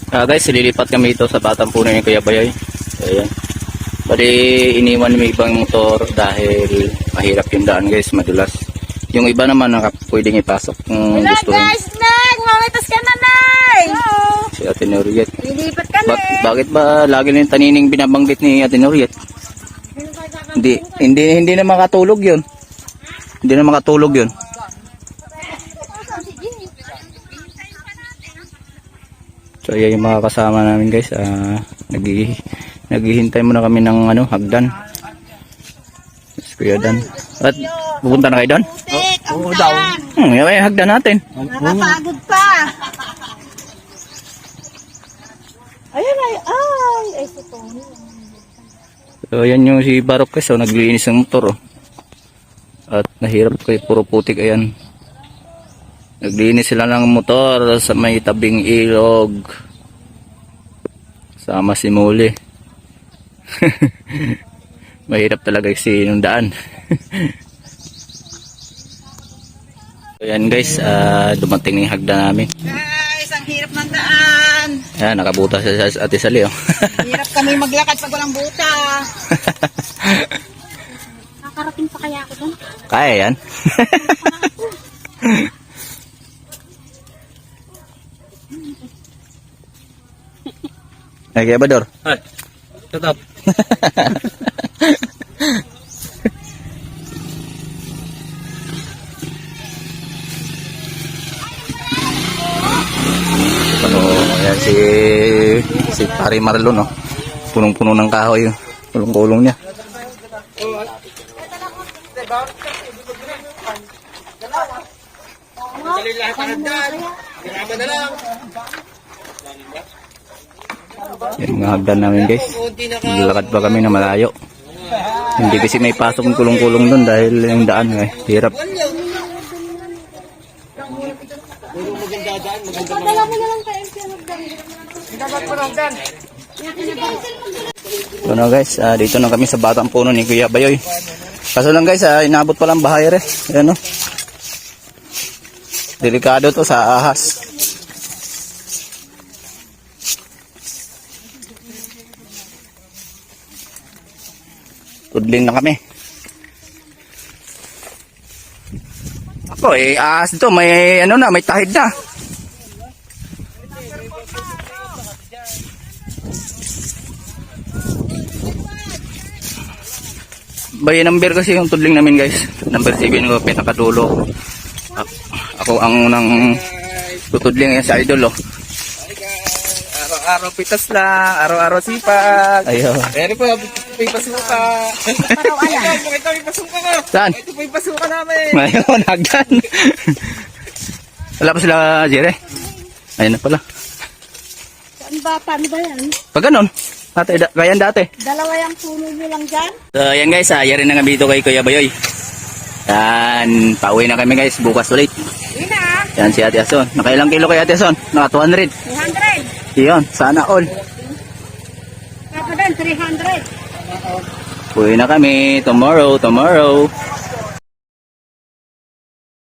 Guys, lilipat kami ito sa batang puno ni Kuya Bayoy. Ayan. Bali, iniwan may ibang motor dahil mahirap yung daan guys, madulas. Yung iba naman pwedeng ipasok kung Hello gusto guys, Nag! Mamitas ka na, Nay! Hello! Si Ate Noriet. Lilipat ka na Bakit ba lagi na yung tanining binabanggit ni Ate Noriet? Hindi na makatulog yun. Hindi na makatulog yun. So ayan yung mga kasama namin guys. Naghihintay muna kami ng hagdan. Yes, Kuya Dan. At pupunta na kayo doon? Oo daw. Yung hagdan natin. Nakapagod pa. Ayun ay. Ay, ito. So ayan yung si Barok guys. So naglinis ng motor. Oh. At nahirap kayo. Puro putik ayan. Naglinis sila ng motor sa may tabing ilog. Sama si Muli. Mahirap talaga kasi yung daan. So yan guys, dumating na yung hagdan namin. Guys, ang hirap ng daan. Ayan, nakabuta sa Ate Sali. Oh. Hirap kami maglakad pag walang buta. Nakarating pa kaya ako doon? Kaya yan. Ay, kaya ba, Dor? Ay, tetap. Ayan si Pari Marlon, no? Punong-puno ng kahoy, kulong-kulong niya. Yan mga hagdan namin guys. Maglakad pa kami na malayo. Hindi kasi may pasok ng kulong-kulong doon dahil yung daan hirap. So na guys, dito na kami sa batang puno ni Kuya Bayoy. Kaso lang guys, inabot pa lang bahay rin. Ayan, no? Delikado to sa ahas. Tudling na kami. Ako ahas dito, may may tahid na. By number kasi yung tudling namin guys. Number 7 ko, pinakadulo. Ako ang unang tutudling sa idol. Oh. Araw-araw pitas lang, araw-araw sipag. Ayo. Pero po, may pasuka. Ito may pasuka ko. Saan? Ito may pasuka namin. Ngayon, hagdan. Wala pa sila, Jere? Ayun na pala. Saan ba? Paano ba yan? Pag ganun, kaya dati. Dalawa yung puno nyo lang dyan? So, ayan guys, yari na nga dito kay Kuya Bayoy. Yan, pauwi na kami guys, bukas ulit. Yun na. Yan si Ate Ason. Nakailang kilo kay Ate Ason? Naka 200. 200. Yun, sana all. Kapag 300. Uwi na kami, tomorrow.